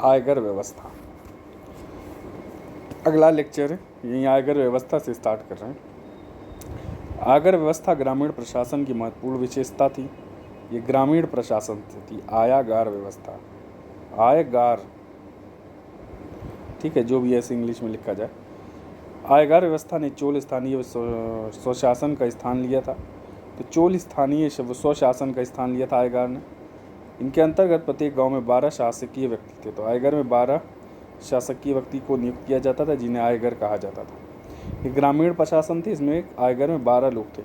आयकर व्यवस्था। अगला लेक्चर है यही आयकर व्यवस्था से स्टार्ट कर रहे हैं। आयकर व्यवस्था ग्रामीण प्रशासन की महत्वपूर्ण विशेषता थी। ये ग्रामीण प्रशासन थी। आयागार व्यवस्था, आयगार, ठीक है, जो भी ऐसे इंग्लिश में लिखा जाए। आयगार व्यवस्था ने चोल स्थानीय स्वशासन का स्थान लिया था। तो चोल स्थानीय स्वशासन का स्थान लिया था आयगार ने। इनके अंतर्गत प्रत्येक गांव में 12 शासकीय व्यक्ति थे। तो आयगर में 12 शासकीय व्यक्ति को नियुक्त किया जाता था, जिन्हें आयगर कहा जाता था। ये ग्रामीण प्रशासन थी। इसमें आयगर में 12 लोग थे,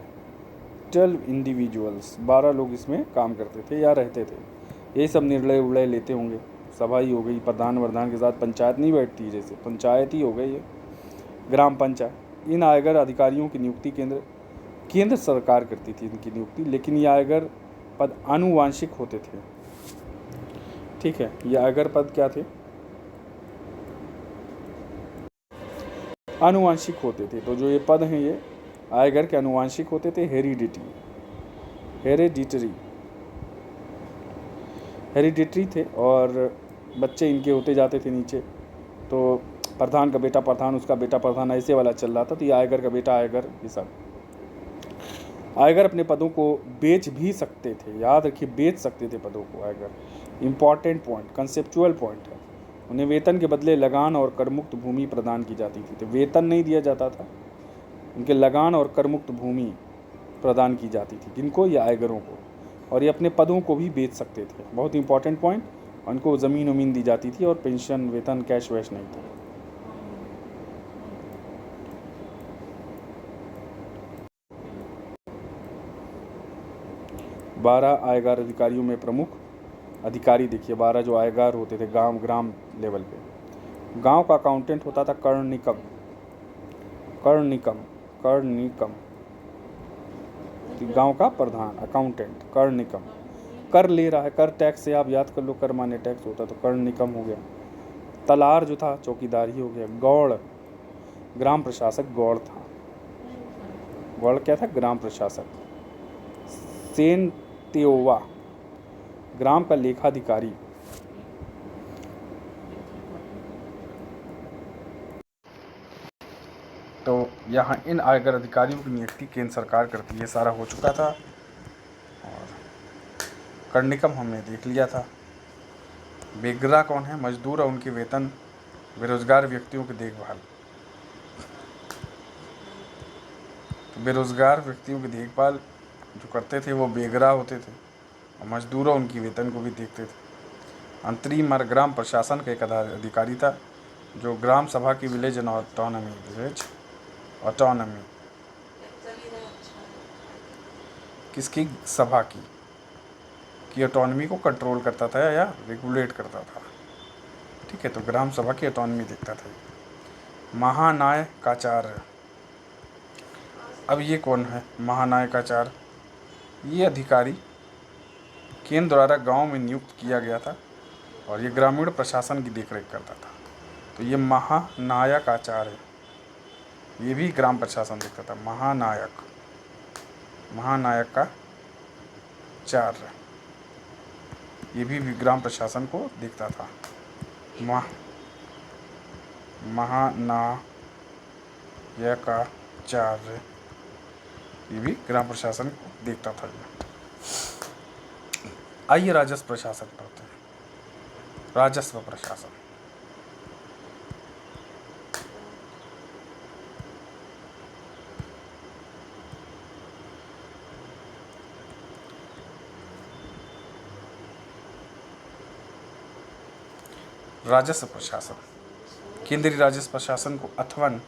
12 इंडिविजुअल्स, 12 लोग इसमें काम करते थे या रहते थे। यही सब निर्णय उर्णय लेते होंगे। सभा ही हो गई, प्रधान वरदान के साथ पंचायत नहीं बैठती, जैसे पंचायत ही हो गई है, ग्राम पंचायत। इन आयगर अधिकारियों की नियुक्ति केंद्र सरकार करती थी इनकी नियुक्ति, लेकिन ये आयगर पद आनुवांशिक होते थे। ठीक है, ये आयगर पद क्या थे? आनुवांशिक होते थे। तो जो ये पद हैं ये आयगर के आनुवांशिक होते थे, हेरिडिटरी थे, और बच्चे इनके होते जाते थे नीचे। तो प्रधान का बेटा प्रधान, उसका बेटा प्रधान, ऐसे वाला चल रहा था। तो ये आयगर का बेटा आयगर, ये सब। आयगर अपने पदों को बेच भी सकते थे, याद रखिए, बेच सकते थे पदों को आयगर। इंपॉर्टेंट पॉइंट, कंसेप्चुअल पॉइंट है। उन्हें वेतन के बदले लगान और करमुक्त भूमि प्रदान की जाती थी। तो वेतन नहीं दिया जाता था, उनके लगान और करमुक्त भूमि प्रदान की जाती थी। किनको? ये आयगरों को। और ये अपने पदों को भी बेच सकते थे, बहुत इंपॉर्टेंट पॉइंट। उनको ज़मीन उमीन दी जाती थी, और पेंशन, वेतन, कैश वैश नहीं था। बारह आयगार अधिकारियों में प्रमुख अधिकारी देखिए, 12 जो आयगार होते थे ग्राम लेवल पे। गांव का अकाउंटेंट होता था कर्णिकम। गांव का प्रधान अकाउंटेंट कर्णिकम। कर ले रहा है, कर टैक्स से आप याद कर लो, कर माने टैक्स होता, तो कर्णिकम हो गया। तलार जो था चौकीदार ही हो गया। गौड़, ग्राम प्रशासक गौड़ था। गौड़ क्या था? ग्राम प्रशासक। सेन त्योवा, ग्राम का लेखाधिकारी। तो यहाँ इन आयकर अधिकारियों की नियुक्ति केंद्र सरकार करती है। सारा हो चुका था, और कर्णिकम हमने देख लिया था। बेगरा कौन है? मजदूर और उनके वेतन, बेरोजगार व्यक्तियों की देखभाल। तो बेरोजगार व्यक्तियों की देखभाल जो करते थे वो बेगरा होते थे, और मजदूरों उनकी वेतन को भी देखते थे। अंतरिम ग्राम प्रशासन का एक अधिकारी था, जो ग्राम सभा की विलेज ऑटोनॉमी किसकी? सभा की ऑटोनॉमी को कंट्रोल करता था या रेगुलेट करता था। ठीक है, तो ग्राम सभा की ऑटोनॉमी देखता था। महानायकाचार्य, अब ये कौन है महानायकाचार्य? ये अधिकारी केंद्र द्वारा गांव में नियुक्त किया गया था, और ये ग्रामीण प्रशासन की देखरेख करता था। तो ये महानायक आचार्य, ये भी ग्राम प्रशासन देखता था। महानायक का आचार्य, ये भी ग्राम प्रशासन को देखता था। महानायक आचार्य, ये भी ग्राम प्रशासन को देखता था। आइए राजस्व प्रशासन पढ़ते हैं। राजस्व प्रशासन, राजस्व प्रशासन, केंद्रीय राजस्व प्रशासन को अथवन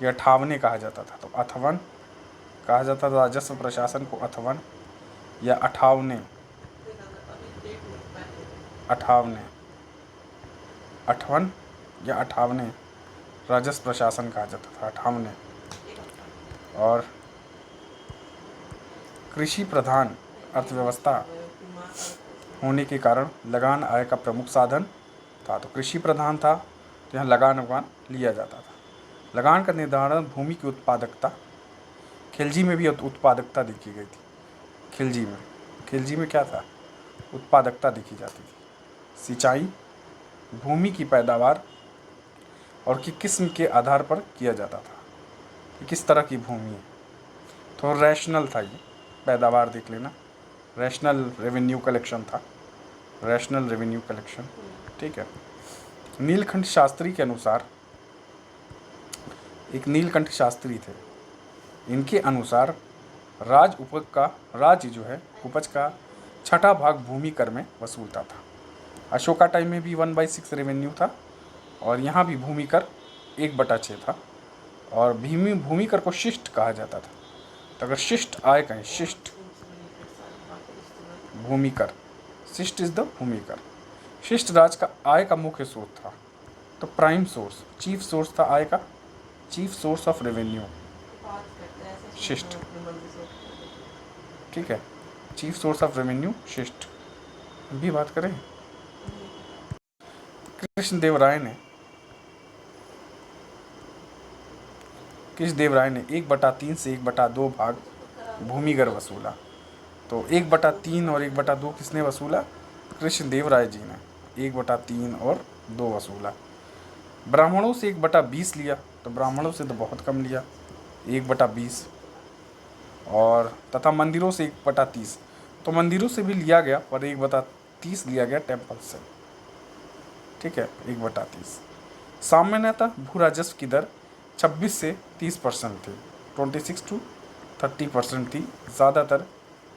या अठावने कहा जाता था। तो अथवन कहा जाता था राजस्व प्रशासन को, अथवन या अठावने। अठवन या अठावने राजस्व प्रशासन कहा जाता था, अठावने। और कृषि प्रधान अर्थव्यवस्था होने के कारण लगान आय का प्रमुख साधन था। तो कृषि प्रधान था, तो यहाँ लगान लिया जाता था। लगान का निर्धारण भूमि की उत्पादकता, खिलजी में भी उत्पादकता देखी गई थी। खिलजी में क्या था? उत्पादकता देखी जाती थी। सिंचाई भूमि की पैदावार और की किस्म के आधार पर किया जाता था कि किस तरह की भूमि है। तो रैशनल था ये, पैदावार देख लेना, रैशनल रेवेन्यू कलेक्शन था, रैशनल रेवेन्यू कलेक्शन। ठीक है। नीलकंठ शास्त्री के अनुसार, एक नीलकंठ शास्त्री थे, इनके अनुसार राज्य जो है उपज का छठा भाग भूमि कर में वसूलता था। अशोका टाइम में भी 1/6 रेवेन्यू था और यहाँ भी भूमि कर 1/6 था। और भूमि कर को शिष्ट कहा जाता था। तो अगर शिष्ट आय कहें, शिष्ट भूमि कर, शिष्ट इज द भूमि कर। शिष्ट राज का आय का मुख्य स्रोत था। तो प्राइम सोर्स, चीफ सोर्स था आय का, चीफ सोर्स ऑफ रेवेन्यू शिष्ट। ठीक है, चीफ सोर्स ऑफ रेवेन्यू शिष्ट। भी बात करें, कृष्णदेव राय ने 1/3 से 1/2 भाग भूमिगर वसूला। तो 1/3 और 1/2 किसने वसूला? कृष्णदेव राय जी ने 1/3 और 2 वसूला। ब्राह्मणों से 1/20 लिया, तो ब्राह्मणों से तो बहुत कम लिया, 1/20। और तथा मंदिरों से 1/30, तो मंदिरों से भी लिया गया पर 1/30 लिया गया टेम्पल से। ठीक है, 1/30। सामान्यतः भू राजस्व की दर 26 से 30% थी, 26 to 30% थी। ज़्यादातर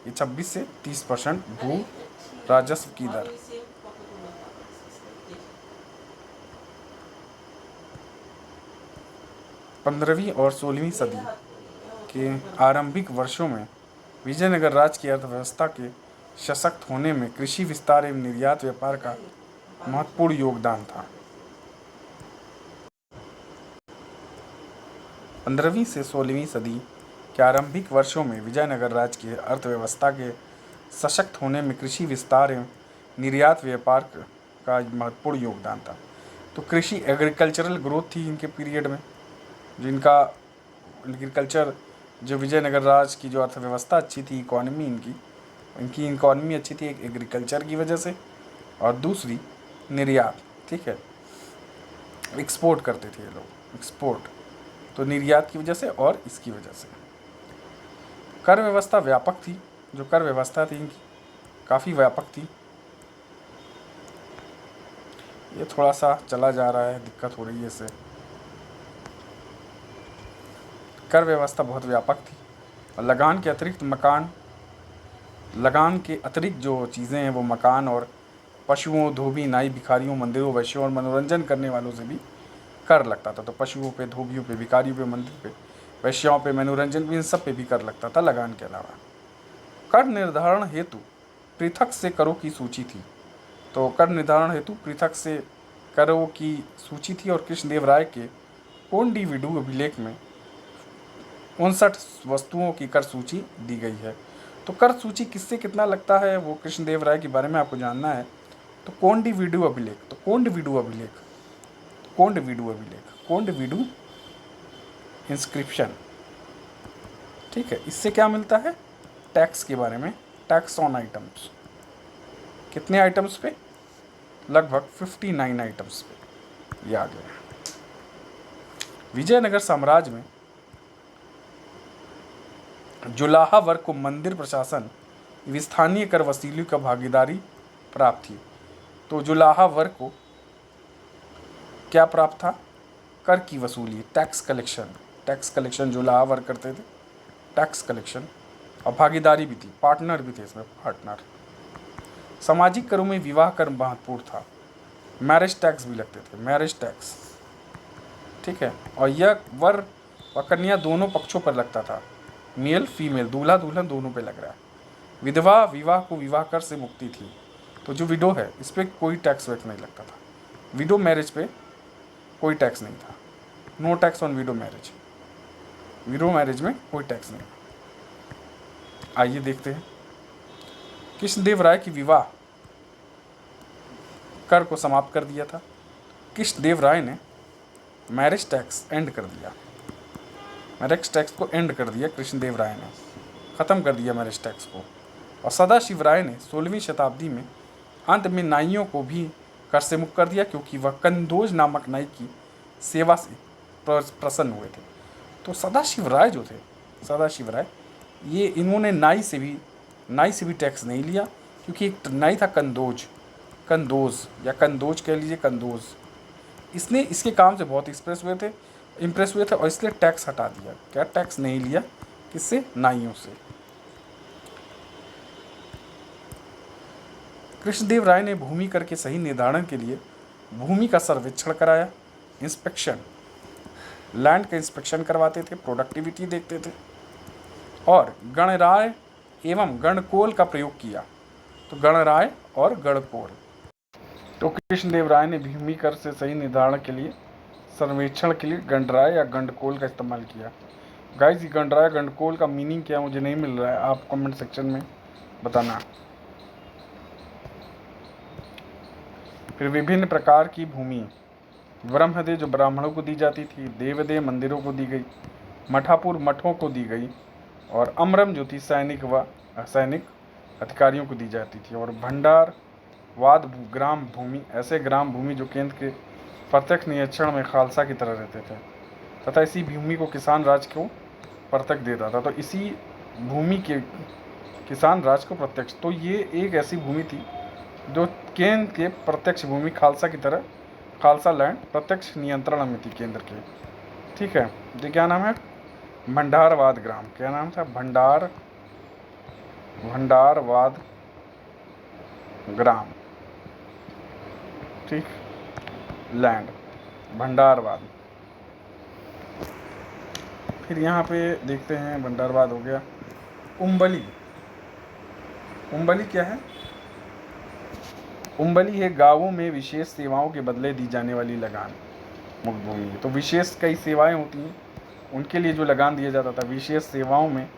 ये 26 से 30% भू राजस्व की दर। पंद्रहवीं और 16वीं सदी के आरंभिक वर्षों में विजयनगर राज्य की अर्थव्यवस्था के सशक्त होने में कृषि विस्तार एवं निर्यात व्यापार का महत्वपूर्ण योगदान था। 15वीं से 16वीं सदी के आरंभिक वर्षों में विजयनगर राज्य की अर्थव्यवस्था के सशक्त होने में कृषि विस्तार एवं निर्यात व्यापार का महत्वपूर्ण योगदान था। तो कृषि, एग्रीकल्चरल ग्रोथ थी इनके पीरियड में, जिनका एग्रीकल्चर, जो विजयनगर राज्य की जो अर्थव्यवस्था अच्छी थी, इकॉनमी इनकी इकॉनमी अच्छी थी, एक एग्रीकल्चर की वजह से, और दूसरी निर्यात। ठीक है, एक्सपोर्ट करते थे ये लोग, एक्सपोर्ट। तो निर्यात की वजह से और इसकी वजह से कर व्यवस्था व्यापक थी, जो कर व्यवस्था थी इनकी काफ़ी व्यापक थी। ये थोड़ा सा चला जा रहा है, दिक्कत हो रही है इससे। कर व्यवस्था बहुत व्यापक थी और लगान के अतिरिक्त जो चीज़ें हैं वो मकान और पशुओं, धोबी, नाई, भिखारियों, मंदिरों, वैश्यों और मनोरंजन करने वालों से भी कर लगता था। तो पशुओं पे, धोबियों पे, भिखारियों पे, मंदिर पे, वैश्याओं पे, मनोरंजन पे, इन सब पे भी कर लगता था लगान के अलावा। कर निर्धारण हेतु पृथक से करों की सूची थी। तो कर निर्धारण हेतु पृथक से करों की सूची थी और कृष्णदेव राय के कोंडिविडू अभिलेख में 59 वस्तुओं की कर सूची दी गई है। तो कर सूची किससे कितना लगता है वो कृष्णदेव राय के बारे में आपको जानना है। तो कोंडिविडू अभिलेख, तो कोंडिविडू इंस्क्रिप्शन। ठीक है, इससे क्या मिलता है? टैक्स के बारे में, टैक्स ऑन आइटम्स। कितने आइटम्स पे? लगभग 59 आइटम्स पे ये आ गया। विजयनगर साम्राज्य में जुलाहा वर्ग को मंदिर प्रशासन स्थानीय कर वसूली का भागीदारी प्राप्त थी। तो जुलाहा वर्ग को क्या प्राप्त था? कर की वसूली, टैक्स कलेक्शन जुलाहा वर्ग करते थे, टैक्स कलेक्शन। और भागीदारी भी थी, पार्टनर भी थे इसमें, पार्टनर। सामाजिक करों में विवाह कर महत्वपूर्ण था, मैरिज टैक्स भी लगते थे, मैरिज टैक्स। ठीक है, और यह वर व कन्या दोनों पक्षों पर लगता था, मेल फीमेल, दूल्हा दुल्हन दोनों पे लग रहा है। विधवा विवाह को विवाह कर से मुक्ति थी। तो जो विडो है इस पर कोई टैक्स वैक्स नहीं लगता था, विडो मैरिज पे कोई टैक्स नहीं था, no tax on widow marriage, widow marriage में कोई टैक्स नहीं। आइए देखते हैं, कृष्णदेव राय की विवाह कर को समाप्त कर दिया था। कृष्णदेव राय ने मैरिज टैक्स एंड कर दिया, मैरिज टैक्स को एंड कर दिया कृष्णदेव राय ने, ख़त्म कर दिया मैरिज टैक्स को। और सदाशिव राय ने 16वीं शताब्दी में अंत में नाइयों को भी कर से मुक्त कर दिया, क्योंकि वह कंदोज नामक नाई की सेवा से प्रसन्न हुए थे। तो सदाशिव राय जो थे, सदाशिव राय, ये इन्होंने नाई से भी टैक्स नहीं लिया, क्योंकि एक नाई था कंदोज या कंदोज कह लीजिए, कंदोज। इसने इसके काम से बहुत इम्प्रेस हुए थे और इसलिए टैक्स हटा दिया। क्या टैक्स नहीं लिया? किससे? नाइयों से। कृष्णदेव राय ने भूमि कर के सही निर्धारण के लिए भूमि का सर्वेक्षण कराया, इंस्पेक्शन, लैंड का इंस्पेक्शन करवाते थे, प्रोडक्टिविटी देखते थे, और गणराय एवं गणकोल का प्रयोग किया। तो गणराय और गणकोल। तो कृष्णदेव राय ने भूमि कर से सही निर्धारण के लिए, सर्वेक्षण के लिए गणराय या गणकोल का इस्तेमाल किया। गाइस, गणराय गणकोल का मीनिंग क्या है मुझे नहीं मिल रहा है, आप कमेंट सेक्शन में बताना। फिर विभिन्न प्रकार की भूमि, ब्रह्मदेव जो ब्राह्मणों को दी जाती थी, देवदेव मंदिरों को दी गई, मठापुर मठों को दी गई, और अमरम जो थी सैनिक व असैनिक अधिकारियों को दी जाती थी, और भंडारवाद ग्राम भूमि, ऐसे ग्राम भूमि जो केंद्र के प्रत्यक्ष निरीक्षण में खालसा की तरह रहते थे, तथा इसी भूमि को किसान राज को प्रत्यक्ष देता था। तो इसी भूमि के किसान राज को प्रत्यक्ष, तो ये एक ऐसी भूमि थी जो केंद्र के प्रत्यक्ष भूमि खालसा की तरह, खालसा लैंड प्रत्यक्ष नियंत्रण में थी केंद्र के। ठीक है, ये क्या नाम है? भंडारवाद ग्राम। क्या नाम था? भंडारवाद ग्राम। ठीक, लैंड, भंडारवाद। फिर यहाँ पे देखते हैं, भंडारवाद हो गया। उम्बली, उम्बली क्या है? उम्बली है गांवों में विशेष सेवाओं के बदले दी जाने वाली लगान, मुक्त भूमि है। तो विशेष कई सेवाएं होती हैं, उनके लिए जो लगान दिया जाता था, विशेष सेवाओं में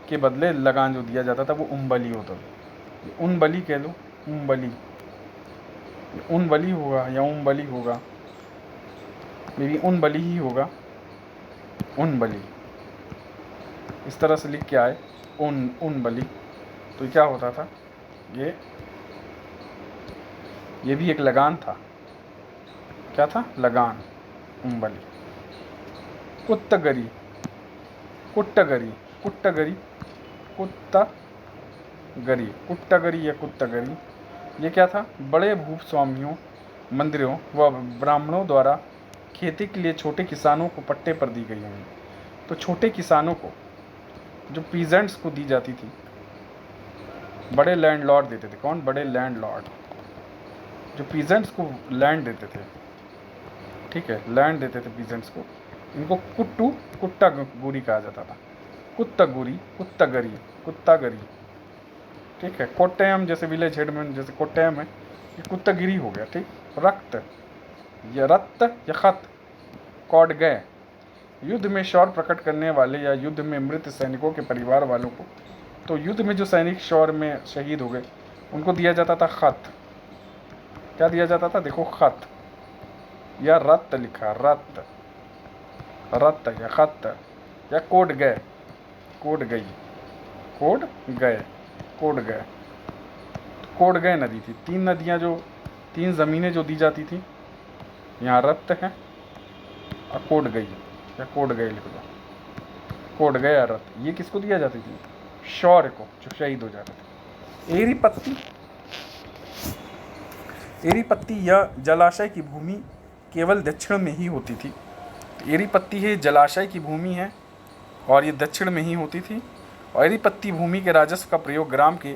के बदले लगान जो दिया जाता था, वो उम्बली होता था। उनबली कह लो, उम्बली, उनबली होगा या उम्बली होगा, मे बी उनबली ही होगा, उनबली, इस तरह से लिख के आए, उनबली। तो क्या होता था? ये भी एक लगान था। क्या था? लगान, उम्बली। कुत्तगरी, कुट्टगरी, कुट्टगरी, कुत्तगरी, कुट्टगरी या कुत्तगरी, ये क्या था? बड़े भूस्वामियों, मंदिरों व ब्राह्मणों द्वारा खेती के लिए छोटे किसानों को पट्टे पर दी गई हुई। तो छोटे किसानों को, जो पीजेंट्स को दी जाती थी, बड़े लैंडलॉर्ड देते थे। कौन? बड़े लैंडलॉर्ड, जो पीजेंट्स को लैंड देते थे। ठीक है, लैंड देते थे पीजेंट्स को, इनको कुट्टागुरी कहा जाता था। कुत्तगुरी, कुत्तगरी, कुत्तागरी। ठीक है, कोट्टयम जैसे विलेज हेड में, जैसे कोट्टयम है, ये कुत्तगिरी हो गया। ठीक, रक्त या रक्त या खत, कौड गए, युद्ध में शौर्य प्रकट करने वाले या युद्ध में मृत सैनिकों के परिवार वालों को। तो युद्ध में जो सैनिक शौर्य में शहीद हो गए, उनको दिया जाता था खत। क्या दिया जाता था? देखो, खत या रत्त लिखा, रत्त, रत्त या खत, या कोड गए, कोड गई, कोड गए, कोड गए। कोड गए नदी थी। 3 नदियाँ जो, 3 ज़मीनें जो दी जाती थी, यहाँ रत्त है और कोड गई, या कोड गए लिख दो, कोड गए या रत्त। ये किसको दिया जाती थी? शौर्य को, जो शहीद हो जाते थे। एरी पत्ती, एरी पत्ती यह जलाशय की भूमि केवल दक्षिण में ही होती थी। एरी पत्ती है जलाशय की भूमि है और ये दक्षिण में ही होती थी। और एरी पत्ती भूमि के राजस्व का प्रयोग ग्राम के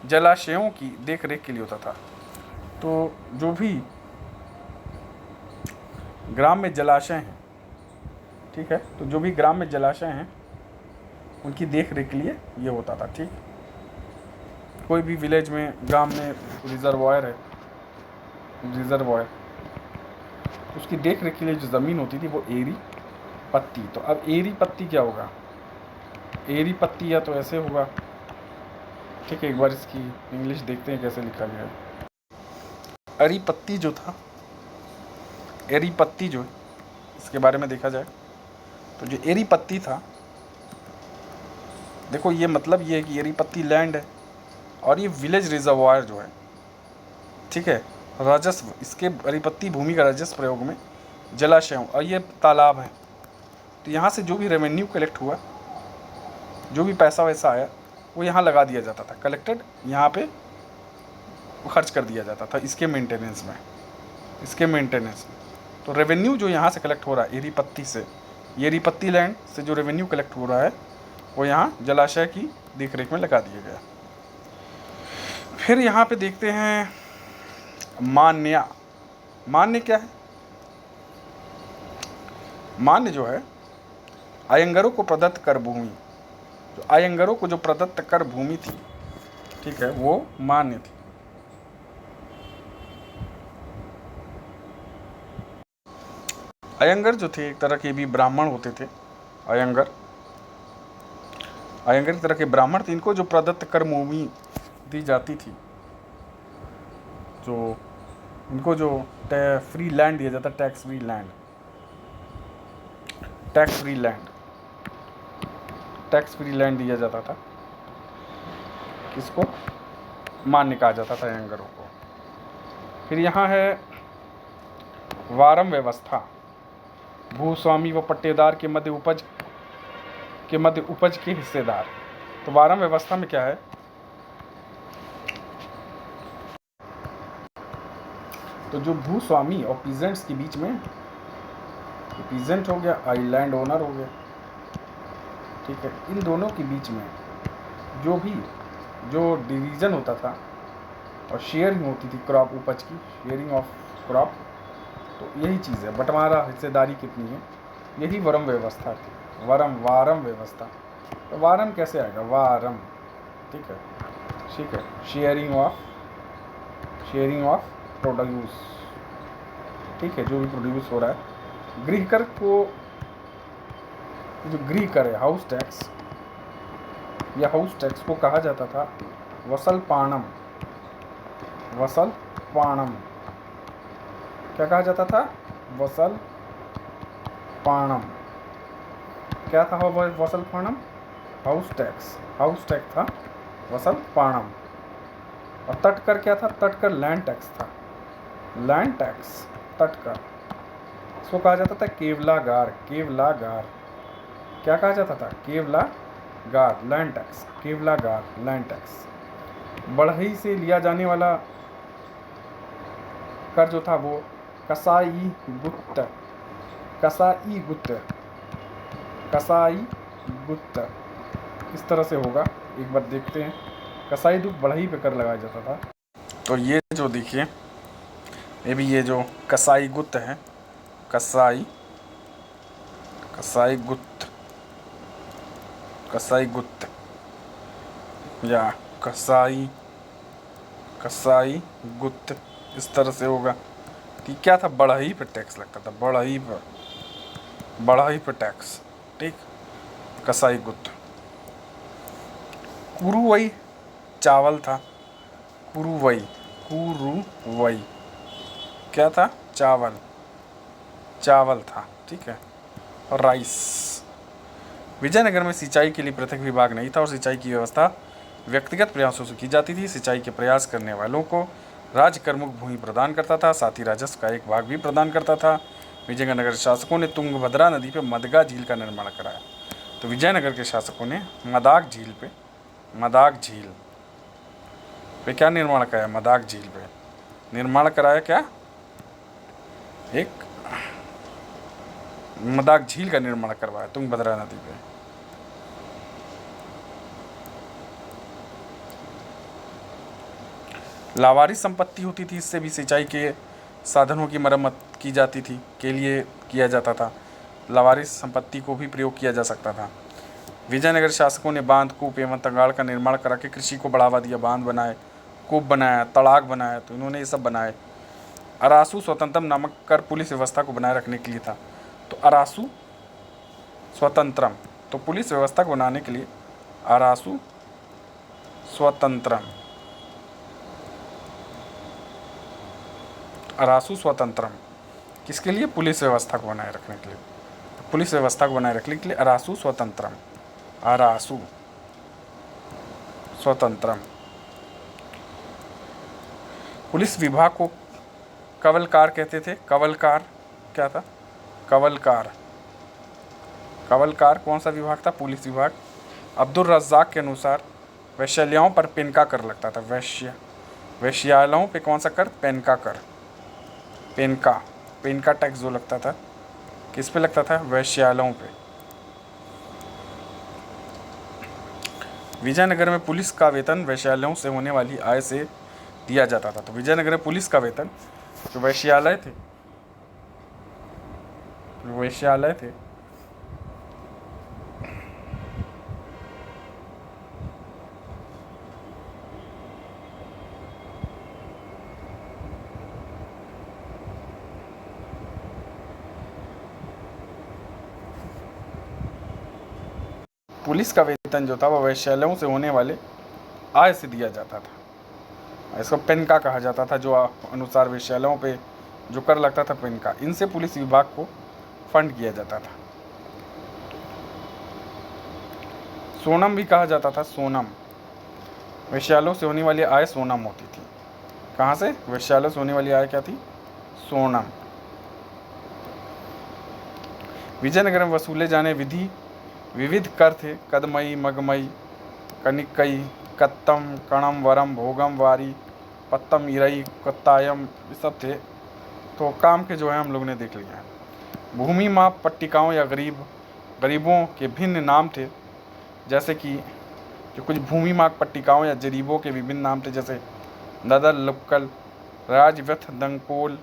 जलाशयों की देखरेख के लिए होता था। तो जो भी ग्राम में जलाशय हैं, ठीक है, तो जो भी ग्राम में जलाशय हैं, उनकी देख रेख के लिए ये होता था। ठीक, कोई भी विलेज में, गांव में रिजर्वायर है, रिजर्वायर, उसकी देख रेख के लिए जो ज़मीन होती थी वो एरी पत्ती। तो अब एरी पत्ती क्या होगा? एरी पत्ती या तो ऐसे होगा। ठीक है, एक बार इसकी इंग्लिश देखते हैं कैसे लिखा गया है। एरी पत्ती जो था, एरी पत्ती जो, इसके बारे में देखा जाए तो जो एरी पत्ती था, देखो ये मतलब ये है कि एरी पत्ती लैंड है और ये विलेज रिजर्वायर जो है, ठीक है, राजस्व, इसके परिपत्ति भूमि का राजस्व प्रयोग में जलाशयों, और ये तालाब है, तो यहाँ से जो भी रेवेन्यू कलेक्ट हुआ, जो भी पैसा वैसा आया, वो यहाँ लगा दिया जाता था, कलेक्टेड यहाँ पे खर्च कर दिया जाता था इसके मेंटेनेंस में, इसके मेंटेनेंस में। तो रेवेन्यू जो यहाँ से कलेक्ट हो रहा है एरीपत्ती से, ये एरीपत्ती लैंड से जो रेवेन्यू कलेक्ट हो रहा है, वो यहाँ जलाशय की देखरेख में लगा दिया गया। फिर यहाँ पे देखते हैं मान्य। मान्य क्या है? मान्य जो है आयंगरों को प्रदत्त कर भूमि, जो आयंगरों को जो प्रदत्त कर भूमि थी, ठीक है, वो मान्य थी। अयंगर जो थे एक तरह के भी ब्राह्मण होते थे। अयंगर एक तरह के ब्राह्मण थे। इनको जो प्रदत्त कर भूमि दी जाती थी, जो इनको जो फ्री लैंड दिया जाता, tax free land, tax free land दिया जाता था, किसको? मान्य कहा जाता था अयंगरों को। फिर यहाँ है वारम व्यवस्था। भूस्वामी व पट्टेदार के मध्य उपज के हिस्सेदार। तो वारम व्यवस्था में क्या है? तो जो भूस्वामी और पीजेंट्स के बीच में, पीजेंट हो गया, आइलैंड ओनर हो गया, ठीक है, इन दोनों के बीच में जो डिवीज़न होता था और शेयरिंग होती थी क्रॉप उपज की, शेयरिंग ऑफ क्रॉप, तो यही चीज़ है, बंटवारा, हिस्सेदारी कितनी है, यही वारम व्यवस्था थी। वारम व्यवस्था। तो वारम कैसे आएगा? वारम, ठीक है, शेयरिंग ऑफ प्रोड्यूस, ठीक है, जो भी प्रोड्यूस हो रहा है। गृहकर को, जो गृहकर है, हाउस टैक्स को कहा जाता था वसल पाणम। क्या कहा जाता था? वसल पाणम। क्या था वसल पाणम? हाउस टैक्स था वसल पाणम। और तटकर क्या था? तटकर लैंड टैक्स था, तटकर। इसको कहा जाता था केवलागार। क्या कहा जाता था? केवलागार लैंड टैक्स। बढ़ई से लिया जाने वाला कर जो था वो कसाई गुत्त इस तरह से होगा, एक बार देखते हैं। कसाई दुख बढ़ई पे कर लगाया जाता था। तो ये जो देखिए, ये भी ये जो कसाई गुत्त है, कसाई गुत्त या कसाई गुत्त, इस तरह से होगा कि क्या था? बढ़ई पे टैक्स लगता था, बढ़ई पे टैक्स, ठीक। कसाई गुत्त। कुरुवई चावल था, कुरुवई क्या था? चावल था, ठीक है। और राइस। विजयनगर में सिंचाई के लिए पृथक विभाग नहीं था और सिंचाई की व्यवस्था व्यक्तिगत प्रयासों से की जाती थी। सिंचाई के प्रयास करने वालों को राज्य करमुक्त भूमि प्रदान करता था, साथ ही राजस्व का एक भाग भी प्रदान करता था। विजयनगर शासकों ने तुंगभद्रा नदी पर मदगा झील का निर्माण कराया। तो विजयनगर के शासकों ने मदाग झील पे क्या निर्माण कराया? मदाग झील पे निर्माण कराया। क्या? एक मदाग झील का निर्माण करवाया तुंगभद्रा नदी पे। लावारिस संपत्ति होती थी, इससे भी सिंचाई के साधनों की मरम्मत की जाती थी, के लिए किया जाता था। लावारिस संपत्ति को भी प्रयोग किया जा सकता था। विजयनगर शासकों ने बांध, कूप एवं तंगाड़ का निर्माण करा के कृषि को बढ़ावा दिया। बांध बनाए, कूप बनाया, तड़ाग बनाया, तो इन्होंने ये सब बनाए। अरासु स्वतंत्रम नामक कर पुलिस व्यवस्था को बनाए रखने के लिए था। तो अरासु स्वतंत्रम, तो पुलिस व्यवस्था को बनाने के लिए अरासु स्वतंत्रम, किसके लिए? पुलिस व्यवस्था को बनाए रखने के लिए। तो पुलिस व्यवस्था को बनाए रखने के लिए अरासु स्वतंत्रम। पुलिस विभाग को कवलकार कहते थे। कवलकार क्या था? कवलकार। कवलकार कौन सा विभाग था? पुलिस विभाग। अब्दुल रज़्ज़ाक के अनुसार वैश्यालयों पर पेन का कर लगता था। वैश्यालयों पे कौन सा कर? पेन का कर। पेन का टैक्स जो लगता था, किस पे लगता था? वैश्यालयों पे। विजयनगर में पुलिस का वेतन वैश्यालयों से होने वाली आय से दिया जाता था। तो विजयनगर में पुलिस का वेतन जो वैश्यालय थे पुलिस का वेतन जो था वह वैश्यालयों से होने वाले आय से दिया जाता था। इसको पेन का कहा जाता था, जो अनुसार वैश्यालयों पे जो कर लगता था पेन का, इनसे पुलिस विभाग को फंड किया जाता था। सोनम भी कहा जाता था। सोनम, वैश्यालयों से होने वाली आय सोनम होती थी। कहाँ से? वैश्यालयों से होने वाली आय क्या थी? सोनम। विजयनगर में वसूले जाने विविध कर थे। कदमई, मगमई, कनिकई, कत्तम, कणम, वरम, भोगम, वारी, पत्तम, इरई, कत्तायम, ये सब थे। तो काम के जो है हम लोग ने देख लिया है। भूमि माप पट्टिकाओं या गरीबों के भिन्न नाम थे, जैसे कि जो कुछ भूमि माप पट्टिकाओं या गरीबों के विभिन्न नाम थे, जैसे नदल-लुक्कल, राजव्यथ-दंकोल,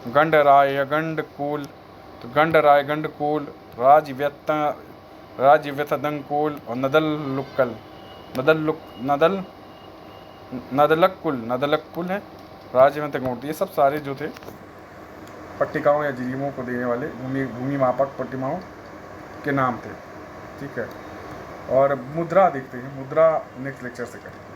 गंडरायगंडकोल, तो गंडरायगंडकोल, राजव्यथ-दंकोल और नदलक्कुल है, राजव्यथ-दंकोल। ये सब सारे जो थे पट्टिकाओं या जरीबों को देने वाले भूमि मापक पट्टिकाओं के नाम थे। ठीक है, और मुद्रा देखते हैं। मुद्रा नेक्स्ट लेक्चर से करेंगे।